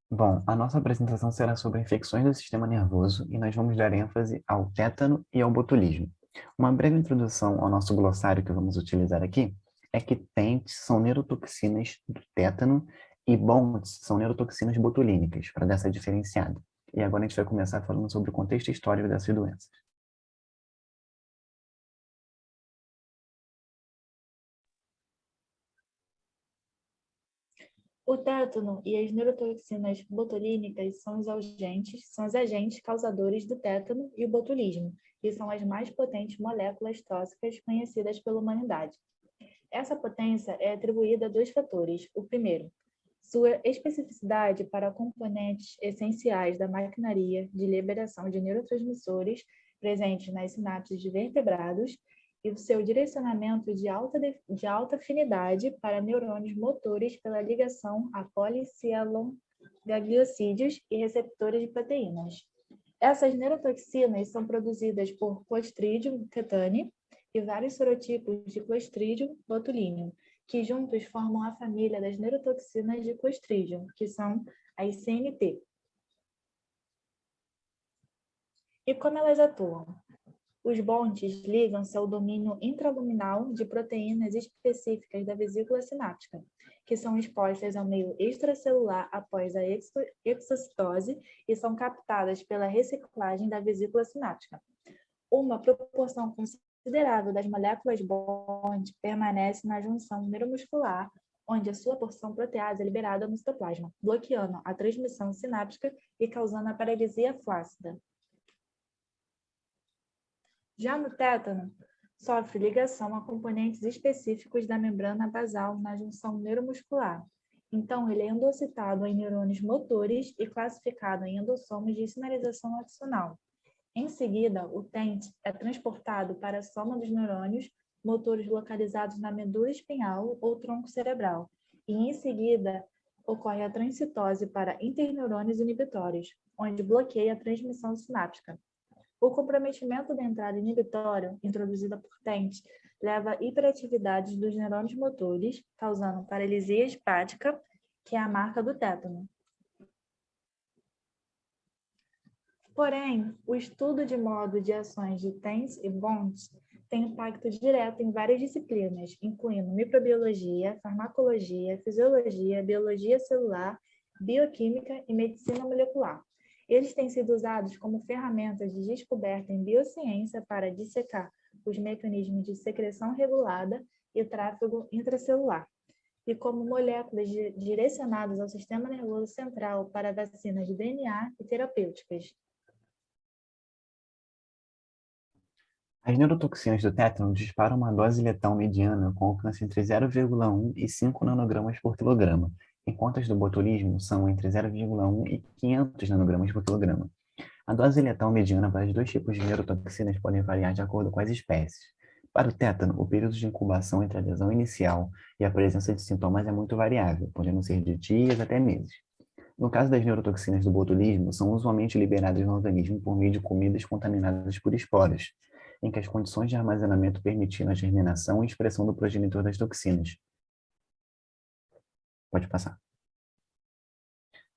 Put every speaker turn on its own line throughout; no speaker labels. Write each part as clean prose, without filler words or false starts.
Bom, a nossa apresentação será sobre infecções do sistema nervoso e nós vamos dar ênfase ao tétano e ao botulismo. Uma breve introdução ao nosso glossário que vamos utilizar aqui é que TENTs são neurotoxinas do tétano e BONTs são neurotoxinas botulínicas, para dar essa diferenciada. E agora a gente vai começar falando sobre o contexto histórico dessas doenças.
O tétano e as neurotoxinas botulínicas são os agentes causadores do tétano e o botulismo, e são as mais potentes moléculas tóxicas conhecidas pela humanidade. Essa potência é atribuída a dois fatores. O primeiro, sua especificidade para componentes essenciais da maquinaria de liberação de neurotransmissores presentes nas sinapses de vertebrados e o seu direcionamento de alta afinidade para neurônios motores pela ligação a gangliosídeos e receptores de proteínas. Essas neurotoxinas são produzidas por Clostridium tetani e vários sorotipos de Clostridium botulinum, que juntos formam a família das neurotoxinas de Clostridium, que são as CNT. E como elas atuam? Os bondes ligam-se ao domínio intraluminal de proteínas específicas da vesícula sináptica, que são expostas ao meio extracelular após a exocitose e são captadas pela reciclagem da vesícula sináptica. Uma proporção considerável das moléculas bond permanece na junção neuromuscular, onde a sua porção protease é liberada no citoplasma, bloqueando a transmissão sináptica e causando a paralisia flácida. Já no tétano, sofre ligação a componentes específicos da membrana basal na junção neuromuscular. Então, ele é endocitado em neurônios motores e classificado em endossomos de sinalização axonal. Em seguida, o TENT é transportado para a soma dos neurônios motores localizados na medula espinhal ou tronco cerebral, e em seguida ocorre a transcitose para interneurônios inibitórios, onde bloqueia a transmissão sináptica. O comprometimento da entrada inibitória, introduzida por TENT, leva à hiperatividade dos neurônios motores, causando paralisia hepática, que é a marca do tétano. Porém, o estudo de modo de ações de TENS e BONDs tem impacto direto em várias disciplinas, incluindo microbiologia, farmacologia, fisiologia, biologia celular, bioquímica e medicina molecular. Eles têm sido usados como ferramentas de descoberta em biociência para dissecar os mecanismos de secreção regulada e tráfego intracelular, e como moléculas direcionadas ao sistema nervoso central para vacinas de DNA e terapêuticas.
As neurotoxinas do tétano disparam uma dose letal mediana com alcance entre 0,1 e 5 nanogramas por quilograma, enquanto as do botulismo são entre 0,1 e 500 nanogramas por quilograma. A dose letal mediana para os dois tipos de neurotoxinas podem variar de acordo com as espécies. Para o tétano, o período de incubação entre a lesão inicial e a presença de sintomas é muito variável, podendo ser de dias até meses. No caso das neurotoxinas do botulismo, são usualmente liberadas no organismo por meio de comidas contaminadas por esporas, em que as condições de armazenamento permitiram a germinação e expressão do progenitor das toxinas. Pode passar.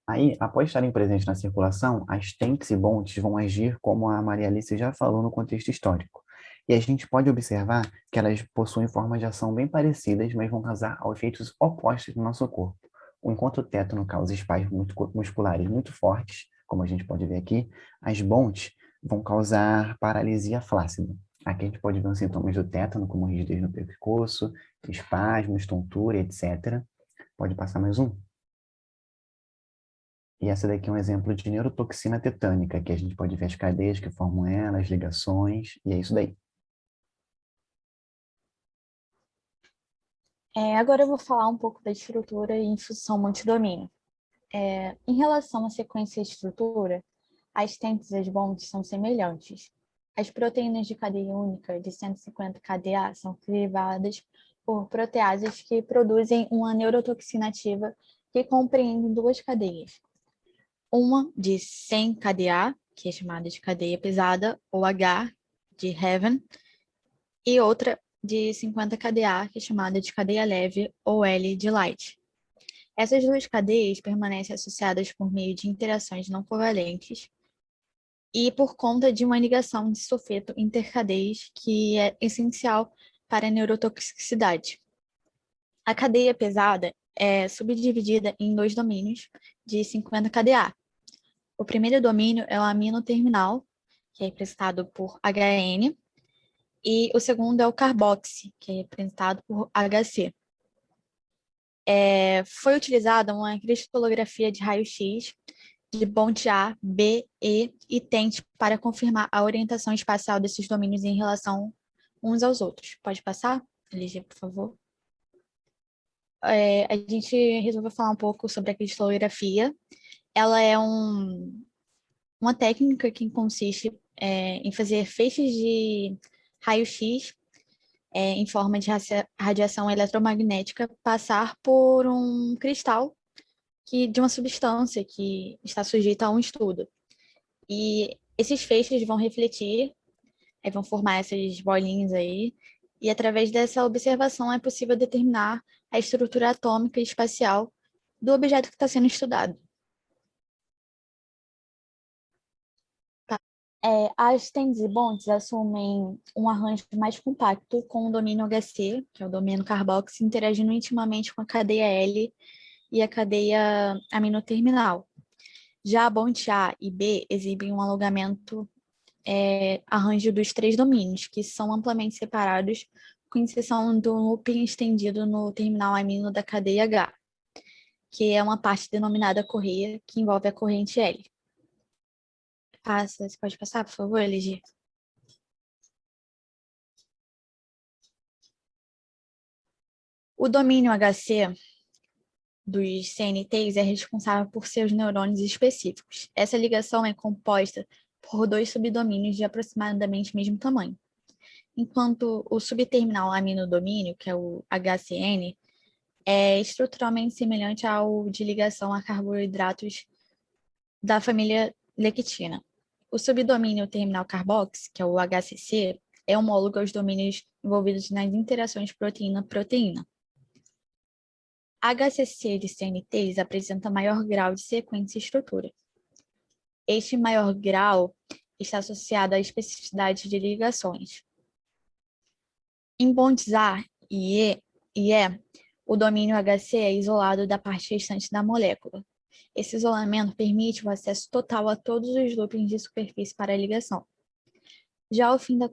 Aí, após estarem presentes na circulação, as TENCs e BONTs vão agir como a Maria Alice já falou no contexto histórico. E a gente pode observar que elas possuem formas de ação bem parecidas, mas vão causar efeitos opostos no nosso corpo. Enquanto o tétano causa espasmos musculares muito fortes, como a gente pode ver aqui, as BONTs vão causar paralisia flácida. Aqui a gente pode ver os sintomas do tétano, como rigidez no pescoço, espasmos, tontura, etc. Pode passar mais um? E essa daqui é um exemplo de neurotoxina tetânica, que a gente pode ver as cadeias que formam ela, as ligações, e é isso daí.
Agora eu vou falar um pouco da estrutura e infusão multidomínio. Em relação à sequência e estrutura, as TENTs e as BONDs são semelhantes. As proteínas de cadeia única de 150 kDa são crivadas por proteases que produzem uma neurotoxina ativa que compreende duas cadeias. Uma de 100 kDa, que é chamada de cadeia pesada, ou H, de Heaven, e outra de 50 kDa, que é chamada de cadeia leve, ou L, de Light. Essas duas cadeias permanecem associadas por meio de interações não covalentes e por conta de uma ligação de sulfeto intercadeias que é essencial para a neurotoxicidade. A cadeia pesada é subdividida em dois domínios de 50 kDa. O primeiro domínio é o amino terminal, que é representado por HN, e o segundo é o carboxy, que é representado por HC. Foi utilizada uma cristalografia de raio-x de bond A, B, E e TENT para confirmar a orientação espacial desses domínios em relação uns aos outros. Pode passar, LG, por favor? A gente resolveu falar um pouco sobre a cristalografia. Ela é uma técnica que consiste em fazer feixes de raio-x em forma de radiação eletromagnética passar por um cristal de uma substância que está sujeita a um estudo. E esses feixes vão refletir, vão formar essas bolinhas aí, e através dessa observação é possível determinar a estrutura atômica e espacial do objeto que está sendo estudado. As tens e bonds assumem um arranjo mais compacto com o domínio HC, que é o domínio carboxy, interagindo intimamente com a cadeia L e a cadeia aminoterminal. Já a bond A e B exibem um alongamento arranjo dos três domínios, que são amplamente separados, com exceção do looping estendido no terminal amino da cadeia H, que é uma parte denominada correia, que envolve a corrente L. Você pode passar, por favor, LG? O domínio HC dos CNTs é responsável por seus neurônios específicos. Essa ligação é composta por dois subdomínios de aproximadamente mesmo tamanho. Enquanto o subterminal aminodomínio, que é o HCN, é estruturalmente semelhante ao de ligação a carboidratos da família lectina. O subdomínio terminal carbox, que é o HCC, é homólogo aos domínios envolvidos nas interações proteína-proteína. HCC de CNTs apresenta maior grau de sequência e estrutura. Este maior grau está associado à especificidade de ligações. Em bondes A e E, o domínio HC é isolado da parte restante da molécula. Esse isolamento permite o acesso total a todos os loopings de superfície para a ligação. Já o fim da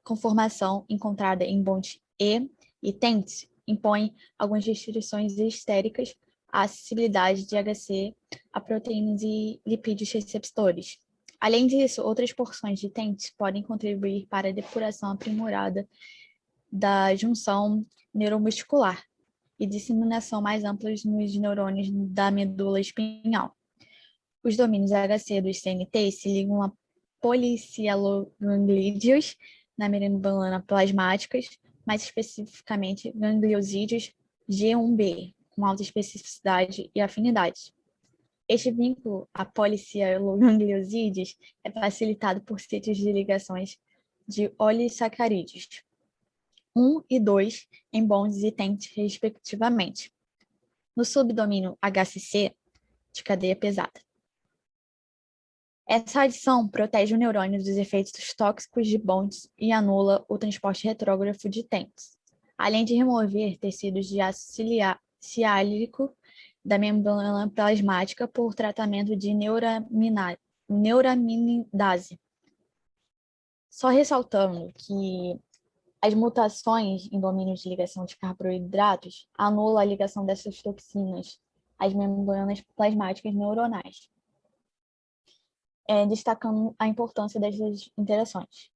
conformação encontrada em bonde e TENT impõe algumas restrições estéricas à acessibilidade de HC a proteínas e lipídios receptores. Além disso, outras porções de TENT podem contribuir para a depuração aprimorada da junção neuromuscular e disseminação mais ampla nos neurônios da medula espinhal. Os domínios HC dos CNT se ligam a policialoganglídeos na membrana plasmáticas, mais especificamente gangliosídeos G1b, com alta especificidade e afinidade. Este vínculo a policialogangliosídeos é facilitado por sítios de ligações de olissacarídeos, 1 e 2 em bondes e TENT, respectivamente, no subdomínio HCC de cadeia pesada. Essa adição protege o neurônio dos efeitos tóxicos de bondes e anula o transporte retrógrafo de TENTs, além de remover tecidos de ácido ciálico da membrana plasmática por tratamento de neuraminidase. Só ressaltando que as mutações em domínios de ligação de carboidratos anulam a ligação dessas toxinas às membranas plasmáticas neuronais, destacando a importância dessas interações.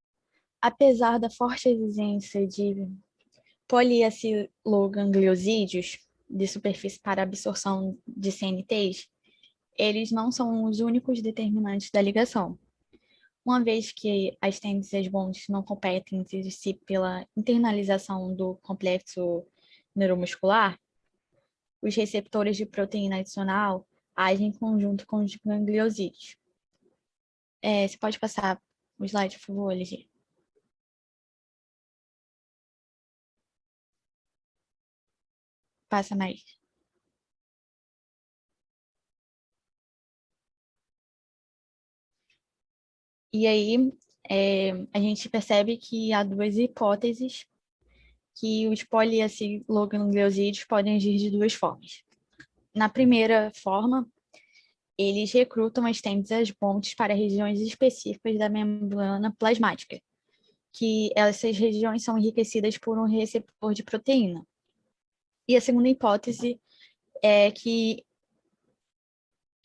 Apesar da forte exigência de poliacilogangliosídeos de superfície para absorção de CNTs, eles não são os únicos determinantes da ligação. Uma vez que as TENTs e as bondes não competem entre si pela internalização do complexo neuromuscular, os receptores de proteína adicional agem em conjunto com os gangliosídeos. Você pode passar o slide, por favor, LG? Passa mais. E aí, a gente percebe que há duas hipóteses que os poliacilonucleosídeos podem agir de duas formas. Na primeira forma, eles recrutam as tensas bondes para regiões específicas da membrana plasmática, que essas regiões são enriquecidas por um receptor de proteína. E a segunda hipótese é que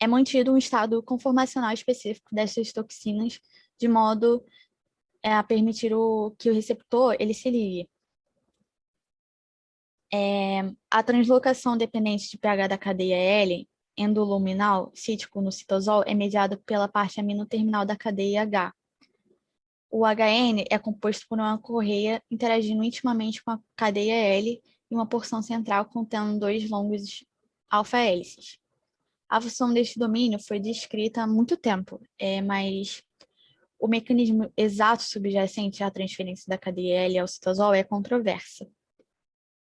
é mantido um estado conformacional específico dessas toxinas, de modo a permitir que o receptor ele se ligue. A translocação dependente de pH da cadeia L endoluminal cítico no citosol é mediada pela parte amino-terminal da cadeia H. O HN é composto por uma correia interagindo intimamente com a cadeia L e uma porção central contendo dois longos alfa-hélices. A função deste domínio foi descrita há muito tempo, mas o mecanismo exato subjacente à transferência da cadeia L ao citosol é controversa.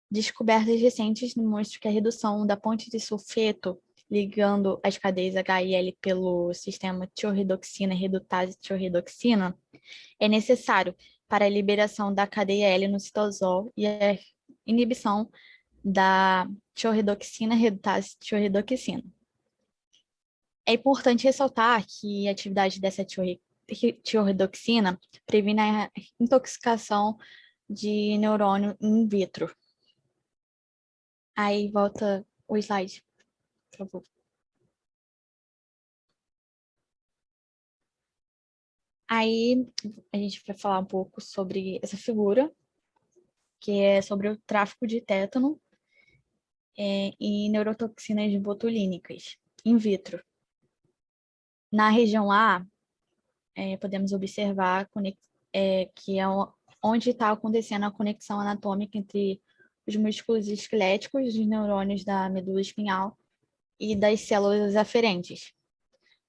Descobertas recentes demonstram que a redução da ponte de sulfeto ligando as cadeias H e L pelo sistema tiorredoxina-redutase-tiorredoxina é necessário para a liberação da cadeia L no citosol e a inibição da tiorredoxina-redutase-tiorredoxina. É importante ressaltar que a atividade dessa tiorredoxina previne a intoxicação de neurônio in vitro. Aí volta o slide, por favor. Aí a gente vai falar um pouco sobre essa figura, que é sobre o tráfico de tétano e neurotoxinas botulínicas in vitro. Na região A, podemos observar que é onde está acontecendo a conexão anatômica entre os músculos esqueléticos dos neurônios da medula espinhal e das células aferentes.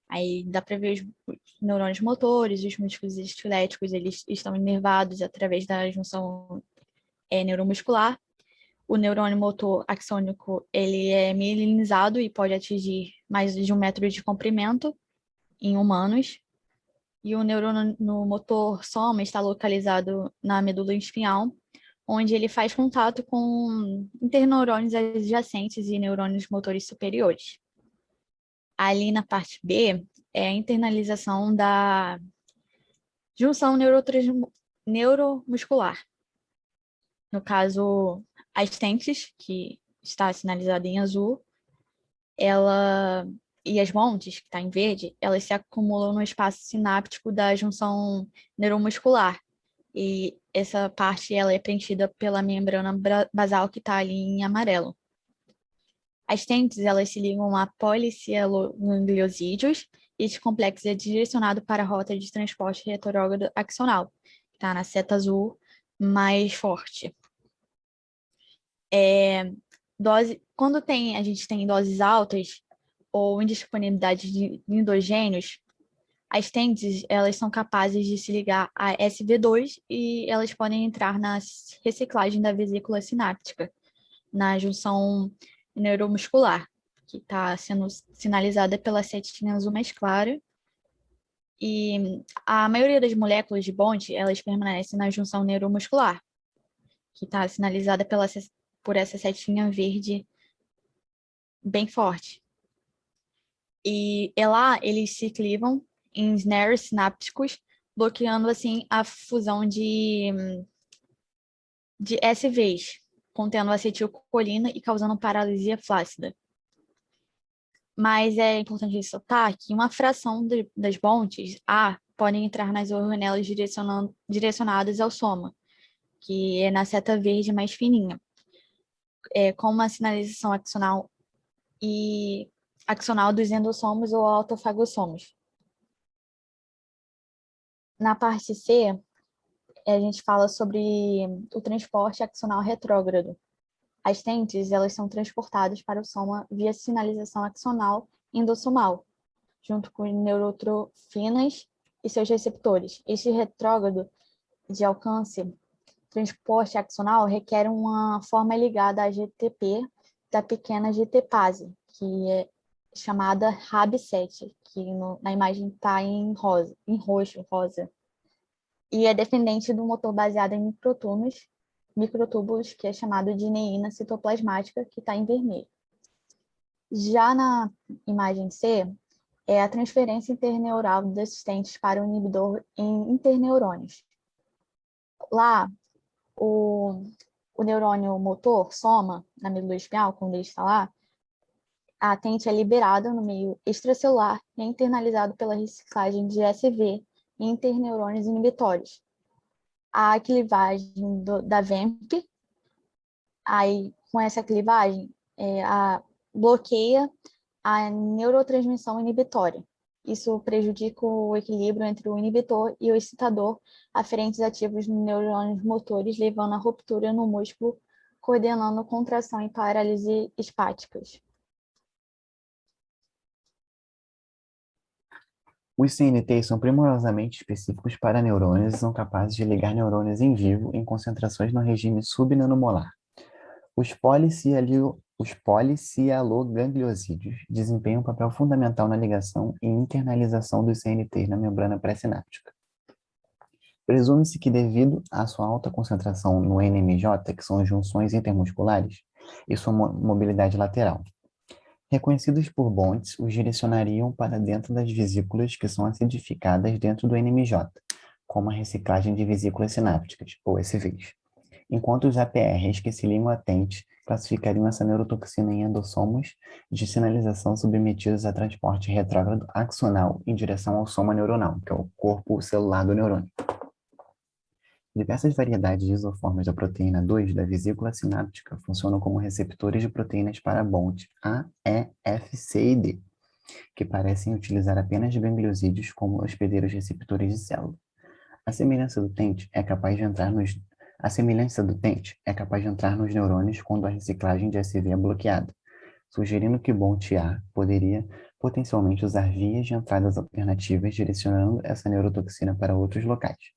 Aí dá para ver os neurônios motores, os músculos esqueléticos, eles estão inervados através da junção neuromuscular. O neurônio motor axônico, ele é mielinizado e pode atingir mais de 1 metro de comprimento em humanos. E o neurônio motor soma está localizado na medula espinhal, onde ele faz contato com interneurônios adjacentes e neurônios motores superiores. Ali na parte B é a internalização da junção neuromuscular. No caso, a stentes, que está sinalizada em azul, e as pontes, que está em verde, elas se acumulam no espaço sináptico da junção neuromuscular. E essa parte ela é preenchida pela membrana basal, que está ali em amarelo. As tentes, elas se ligam a policilonucleosídeos e esse complexo é direcionado para a rota de transporte retrógrado axonal, que está na seta azul mais forte. Quando a gente tem doses altas ou indisponibilidade de endogênios, as tentes, elas são capazes de se ligar a SV2 e elas podem entrar na reciclagem da vesícula sináptica, na junção neuromuscular, que está sendo sinalizada pela setinha azul mais clara. E a maioria das moléculas de bond, elas permanecem na junção neuromuscular, que está sinalizada por essa setinha verde bem forte. E lá eles se clivam em snares sinápticos, bloqueando assim a fusão de SVs, contendo acetilcolina e causando paralisia flácida. Mas é importante ressaltar que uma fração das bondes A podem entrar nas organelas direcionadas ao soma, que é na seta verde mais fininha, com uma sinalização axonal dos endossomos ou autofagossomos. Na parte C, a gente fala sobre o transporte axonal retrógrado. As tentes, elas são transportadas para o soma via sinalização axonal endossomal, junto com neurotrofinas e seus receptores. Este retrógrado de alcance transporte axonal requer uma forma ligada à GTP da pequena GTPase, que chamada RAB7, que na imagem está em roxo, rosa. E é dependente do motor baseado em microtúbulos, que é chamado de ineína citoplasmática, que está em vermelho. Já na imagem C, é a transferência interneural dos assistentes para o inibidor em interneurônios. Lá, o neurônio motor, soma, na medula espinhal, quando ele está lá, a TENT é liberada no meio extracelular e é internalizado pela reciclagem de SV em interneurônios inibitórios. A clivagem da VEMP, aí com essa clivagem, bloqueia a neurotransmissão inibitória. Isso prejudica o equilíbrio entre o inibitor e o excitador aferentes ativos nos neurônios motores, levando à ruptura no músculo, coordenando contração e paralisia espáticas.
Os CNTs são primorosamente específicos para neurônios e são capazes de ligar neurônios em vivo em concentrações no regime subnanomolar. Os policialogangliosídeos desempenham um papel fundamental na ligação e internalização dos CNTs na membrana pré-sináptica. Presume-se que, devido à sua alta concentração no NMJ, que são as junções intermusculares, e sua mobilidade lateral, reconhecidos por Bontes, os direcionariam para dentro das vesículas que são acidificadas dentro do NMJ, como a reciclagem de vesículas sinápticas, ou SVs, enquanto os APRs que se ligam a TENT classificariam essa neurotoxina em endossomos de sinalização submetidos a transporte retrógrado axonal em direção ao soma neuronal, que é o corpo celular do neurônio. Diversas variedades de isoformas da proteína 2 da vesícula sináptica funcionam como receptores de proteínas para BONT A, E, F, C e D, que parecem utilizar apenas gangliosídeos como hospedeiros receptores de célula. A semelhança do TENT é capaz de entrar nos neurônios quando a reciclagem de SV é bloqueada, sugerindo que BONT A poderia potencialmente usar vias de entradas alternativas direcionando essa neurotoxina para outros locais.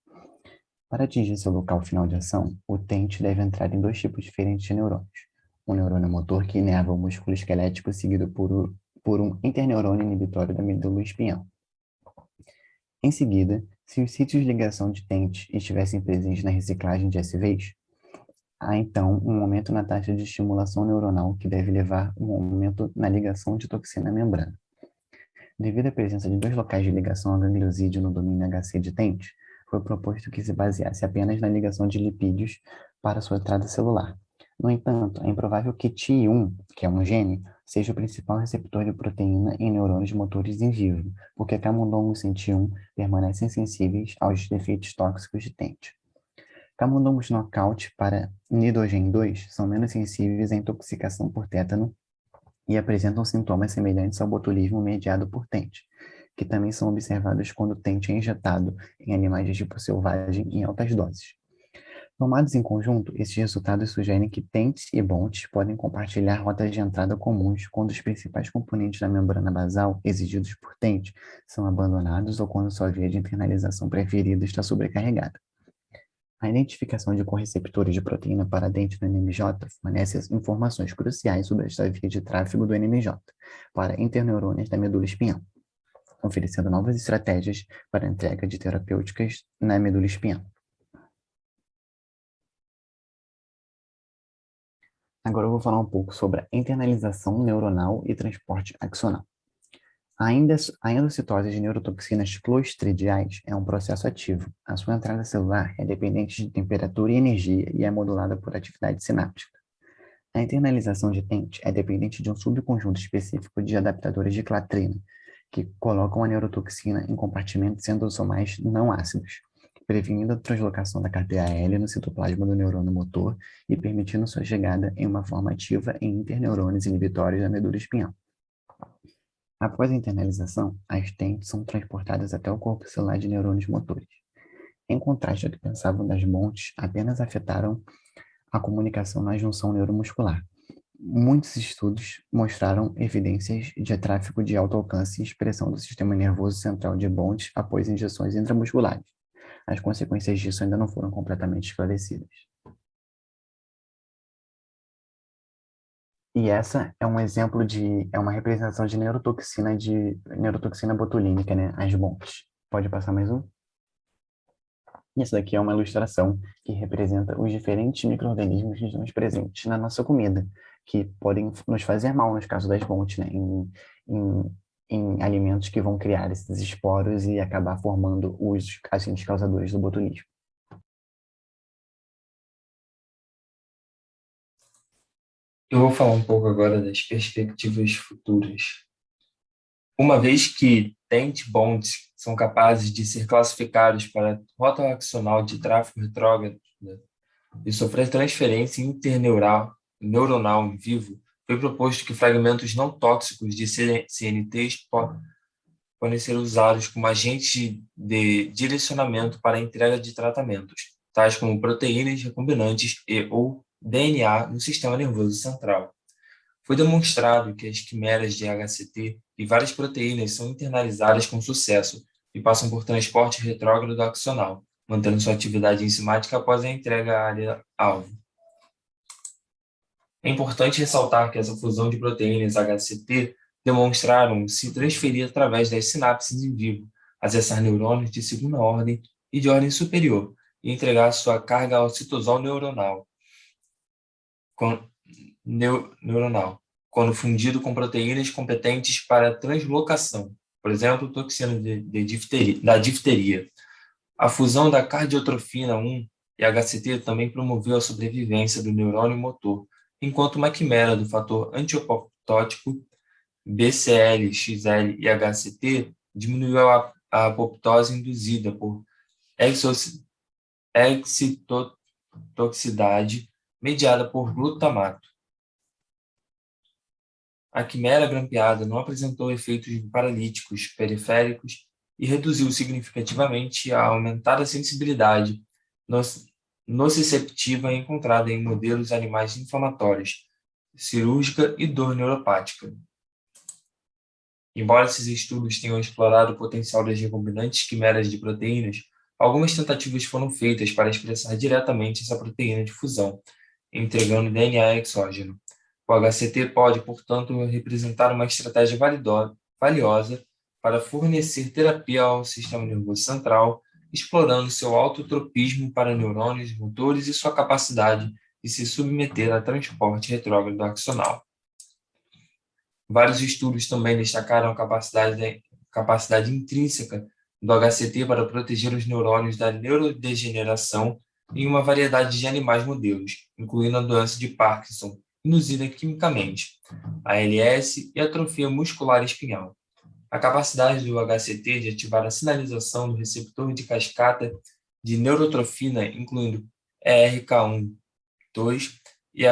Para atingir seu local final de ação, o TENT deve entrar em dois tipos diferentes de neurônios. Um neurônio motor que inerva o músculo esquelético seguido por um interneurônio inibitório da medula espinhal. Em seguida, se os sítios de ligação de TENT estivessem presentes na reciclagem de SVs, há então um aumento na taxa de estimulação neuronal que deve levar a um aumento na ligação de toxina à membrana. Devido à presença de dois locais de ligação a gangliosídeo no domínio HC de TENT, foi proposto que se baseasse apenas na ligação de lipídios para sua entrada celular. No entanto, é improvável que TI1, que é um gene, seja o principal receptor de proteína em neurônios motores em vivo, porque camundongos sem TI1 permanecem sensíveis aos efeitos tóxicos de TENT. Camundongos knockout para nidogen 2 são menos sensíveis à intoxicação por tétano e apresentam sintomas semelhantes ao botulismo mediado por TENT, que também são observados quando o TENT é injetado em animais de tipo selvagem em altas doses. Tomados em conjunto, esses resultados sugerem que TENT e BONT podem compartilhar rotas de entrada comuns quando os principais componentes da membrana basal exigidos por TENT são abandonados ou quando sua via de internalização preferida está sobrecarregada. A identificação de correceptores de proteína para dente do NMJ fornece informações cruciais sobre esta via de tráfego do NMJ para interneurônios da medula espinhal, oferecendo novas estratégias para a entrega de terapêuticas na medula espinhal. Agora eu vou falar um pouco sobre a internalização neuronal e transporte axonal. A endocitose de neurotoxinas clostridiais é um processo ativo. A sua entrada celular é dependente de temperatura e energia e é modulada por atividade sináptica. A internalização de TENT é dependente de um subconjunto específico de adaptadores de clatrina, que colocam a neurotoxina em compartimentos endossomais não ácidos, prevenindo a translocação da cadeia L no citoplasma do neurônio motor e permitindo sua chegada em uma forma ativa em interneurônios inibitórios da medula espinhal. Após a internalização, as TENTs são transportadas até o corpo celular de neurônios motores. Em contraste ao que pensavam das BONTs, apenas afetaram a comunicação na junção neuromuscular. Muitos estudos mostraram evidências de tráfego de alto alcance e expressão do sistema nervoso central de BONTs após injeções intramusculares. As consequências disso ainda não foram completamente esclarecidas. E essa é um exemplo é uma representação de neurotoxina botulínica, né? As BONTs. Pode passar mais um? Isso daqui é uma ilustração que representa os diferentes micro-organismos que estão presentes na nossa comida, que podem nos fazer mal, no caso das BONTs, né? Em, em alimentos que vão criar esses esporos e acabar formando os agentes causadores do botulismo.
Eu vou falar um pouco agora das perspectivas futuras. Uma vez que tent bonds são capazes de ser classificados para rota axonal de tráfego retrógrado, né, e sofrer transferência neuronal em vivo, foi proposto que fragmentos não tóxicos de CNTs podem ser usados como agentes de direcionamento para a entrega de tratamentos, tais como proteínas recombinantes ou DNA no sistema nervoso central. Foi demonstrado que as quimeras de HCT e várias proteínas são internalizadas com sucesso e passam por transporte retrógrado axonal, mantendo sua atividade enzimática após a entrega à área-alvo. É importante ressaltar que essa fusão de proteínas HCT demonstraram se transferir através das sinapses em vivo, acessar neurônios de segunda ordem e de ordem superior e entregar sua carga ao citosol neuronal, quando fundido com proteínas competentes para translocação, por exemplo, toxina da difteria. A fusão da cardiotrofina 1 e HCT também promoveu a sobrevivência do neurônio motor, enquanto uma quimera do fator antiapoptótico BCL, XL e HCT diminuiu a apoptose induzida por excitotoxicidade mediada por glutamato. A quimera grampeada não apresentou efeitos paralíticos periféricos e reduziu significativamente a aumentada sensibilidade nociceptiva encontrada em modelos animais inflamatórios, cirúrgica e dor neuropática. Embora esses estudos tenham explorado o potencial das recombinantes quimeras de proteínas, algumas tentativas foram feitas para expressar diretamente essa proteína de fusão, entregando DNA exógeno. O HCT pode, portanto, representar uma estratégia valiosa para fornecer terapia ao sistema nervoso central, explorando seu autotropismo para neurônios motores e sua capacidade de se submeter a transporte retrógrado axonal. Vários estudos também destacaram a capacidade intrínseca do HCT para proteger os neurônios da neurodegeneração em uma variedade de animais modelos, incluindo a doença de Parkinson, induzida quimicamente, ALS e atrofia muscular espinhal. A capacidade do HCT de ativar a sinalização do receptor de cascata de neurotrofina, incluindo ERK1, 2 e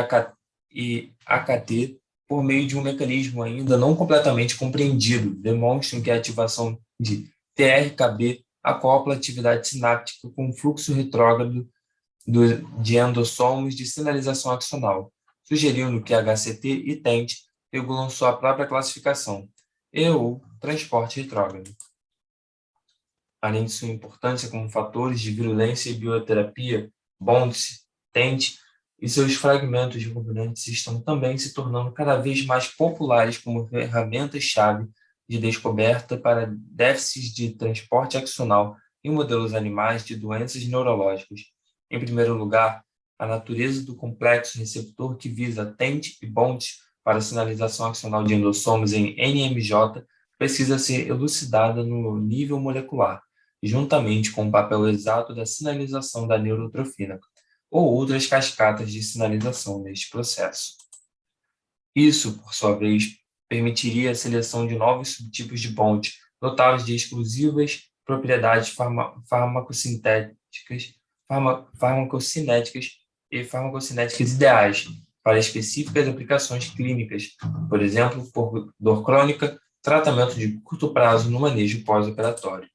AKT, por meio de um mecanismo ainda não completamente compreendido, demonstram que a ativação de TRKB acopla a atividade sináptica com o fluxo retrógrado de endossomos de sinalização axonal, sugerindo que HCT e TENT regulam sua própria classificação ou transporte retrógrado. Além de sua importância como fatores de virulência e bioterapia, BONDs, TENT e seus fragmentos recombinantes estão também se tornando cada vez mais populares como ferramentas-chave de descoberta para déficits de transporte axonal em modelos animais de doenças neurológicas. Em primeiro lugar, a natureza do complexo receptor que visa TENT e BONDs para sinalização axonal de endossomos em NMJ precisa ser elucidada no nível molecular, juntamente com o papel exato da sinalização da neurotrofina ou outras cascatas de sinalização neste processo. Isso, por sua vez, permitiria a seleção de novos subtipos de BOND dotados de exclusivas propriedades farmacocinéticas ideais para específicas aplicações clínicas, por exemplo, por dor crônica, tratamento de curto prazo no manejo pós-operatório.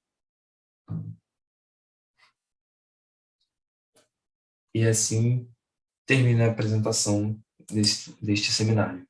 E assim termina a apresentação deste seminário.